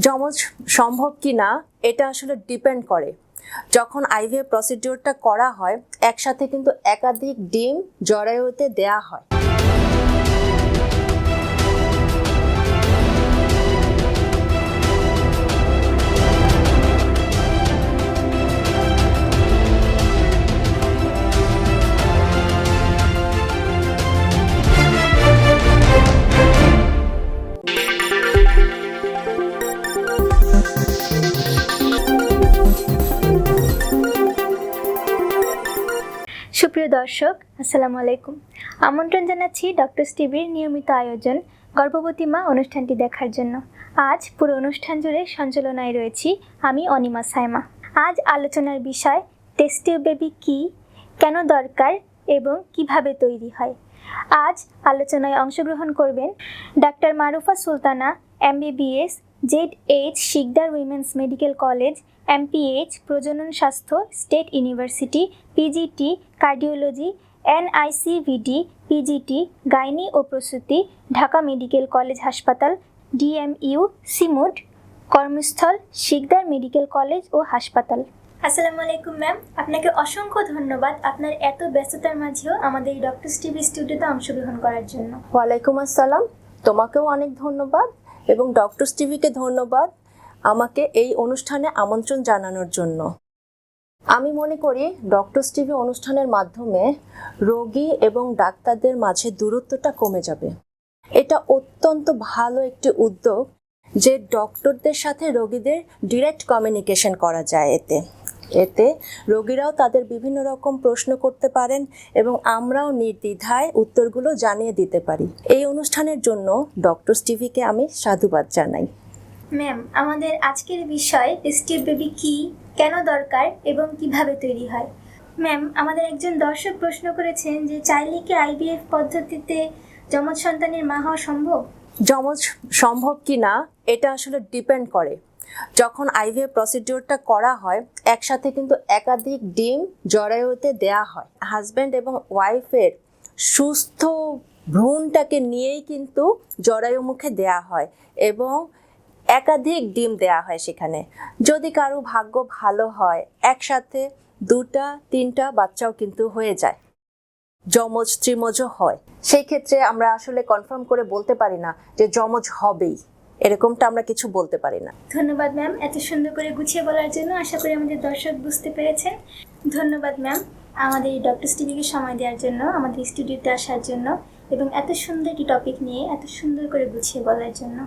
জমজ সম্ভব কি না এটা আসলে ডিপেন্ড করে। যখন আইভিএফ প্রসিডিওরটা করা হয় একসাথে কিন্তু একাধিক ডিম জরায়ুতে দেয়া হয়। সুপ্রিয় দর্শক, আসসালামু আলাইকুম। আমন্ত্রণ জানাচ্ছি ডক্টরস টিভির নিয়মিত আয়োজন গর্ভবতী মা অনুষ্ঠানটি দেখার জন্য। আজ পুরো অনুষ্ঠান জুড়ে সঞ্চালনায় রয়েছি আমি অনিমা সাইমা। আজ আলোচনার বিষয় টেস্ট টিউব বেবি কী, কেন দরকার এবং কিভাবে তৈরি হয়। আজ আলোচনায় অংশগ্রহণ করবেন doctor Marufa Sultana, MBBS, ZH Sikdar women's medical college, MPH প্রজনন স্বাস্থ্য, state university, PGT cardiology, NICVD, PGT gynae ও প্রসূতি, ঢাকা মেডিকেল কলেজ হাসপাতাল, DMU সিমুড, কর্মস্থল শিকদার মেডিকেল কলেজ ও হাসপাতাল। আসসালামু আলাইকুম ম্যাম, আপনাকে অসংখ্য ধন্যবাদ আপনার এত ব্যস্ততার মাঝেও আমাদের এই ডক্টরস টিভি স্টুডিওতে অংশগ্রহণ করার জন্য। ওয়ালাইকুম আসসালাম, তোমাকেও অনেক ধন্যবাদ এবং ডক্টরস টিভিকে ধন্যবাদ আমাকে এই অনুষ্ঠানে আমন্ত্রণ জানানোর জন্য। আমি মনে করি ডক্টরস টিভি অনুষ্ঠানের মাধ্যমে রোগী এবং ডাক্তারদের মাঝে দূরত্বটা কমে যাবে। এটা অত্যন্ত ভালো একটি উদ্যোগ যে ডক্টরদের সাথে রোগীদের ডিরেক্ট কমিউনিকেশন করা যায়। এতে রোগীরাও তাদের বিভিন্ন রকম প্রশ্ন করতে পারেন এবং আমরাও নির্দ্বিধায় উত্তরগুলো জানিয়ে দিতে পারি। এই অনুষ্ঠানের জন্য ডক্টরস টিভিকে আমি সাধুবাদ জানাই। ম্যাম, আমাদের আজকের বিষয় টেস্ট টিউব বেবি কী, কেন দরকার এবং কিভাবে তৈরি হয়। ম্যাম, আমাদের একজন দর্শক প্রশ্ন করেছেন যে চাইলে কি IVF পদ্ধতিতে যমজ সন্তানের মা হওয়া সম্ভব? যমজ সম্ভব কি না এটা আসলে ডিপেন্ড করে। যখন আইভিএফ প্রসিডিওরটা করা হয় একসাথে কিন্তু একাধিক ডিম জরায়ুতে দেয়া হয়। হাজব্যান্ড এবং ওয়াইফের সুস্থ ভ্রূণটাকে নিয়েই কিন্তু জরায়ু মুখে দেয়া হয় এবং একাধিক ডিম দেয়া হয় সেখানে। যদি কারো ভাগ্য ভালো হয় একসাথে 2-3টা বাচ্চাও কিন্তু হয়ে যায়, যমজ ত্রিমজও হয়। সেই ক্ষেত্রে আমরা আসলে কনফার্ম করে বলতে পারি না যে যমজ হবেই, এরকমটা আমরা কিছু বলতে পারি না। ধন্যবাদ ম্যাম এত সুন্দর করে গুছিয়ে বলার জন্য। আশা করি আমাদের দর্শক বুঝতে পেরেছেন। ধন্যবাদ ম্যাম আমাদের এই ডক্টরস টিভিকে সময় দেওয়ার জন্য, আমাদের স্টুডিওতে আসার জন্য এবং এত সুন্দর একটি টপিক নিয়ে এত সুন্দর করে গুছিয়ে বলার জন্য।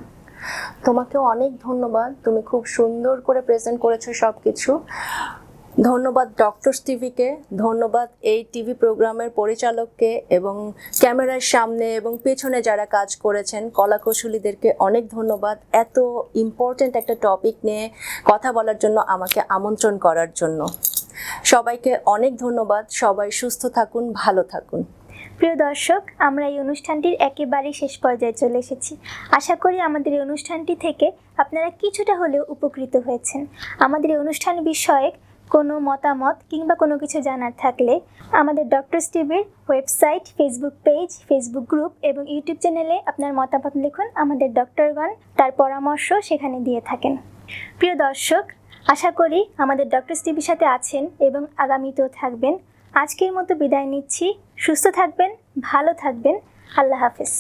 তোমাকেও অনেক ধন্যবাদ, তুমি খুব সুন্দর করে প্রেজেন্ট করেছো সব কিছু। ধন্যবাদ ডক্টরস টিভিকে, ধন্যবাদ এই টিভি প্রোগ্রামের পরিচালককে এবং ক্যামেরার সামনে এবং পেছনে যারা কাজ করেছেন কলাকৌশলীদেরকে অনেক ধন্যবাদ এত ইম্পর্ট্যান্ট একটা টপিক নিয়ে কথা বলার জন্য, আমাকে আমন্ত্রণ করার জন্য। সবাইকে অনেক ধন্যবাদ। সবাই সুস্থ থাকুন, ভালো থাকুন। প্রিয় দর্শক, আমরা এই অনুষ্ঠানটির একেবারে শেষ পর্যায়ে চলে এসেছি। আশা করি আমাদের এই অনুষ্ঠানটি থেকে আপনারা কিছুটা হলেও উপকৃত হয়েছেন। আমাদের এই অনুষ্ঠান বিষয়ক কোনো মতামত কিংবা কোনো কিছু জানার থাকলে আমাদের ডক্টরস টিভির website, Facebook page, Facebook group এবং ইউটিউব চ্যানেলে আপনার মতামত লিখুন। আমাদের ডক্টরগণ তার পরামর্শ সেখানে দিয়ে থাকেন। প্রিয় দর্শক, আশা করি আমাদের ডক্টরস টিভির সাথে আছেন এবং আগামীতেও থাকবেন। আজকের মতো বিদায় নিচ্ছি। সুস্থ থাকবেন, ভালো থাকবেন। আল্লাহ হাফেজ।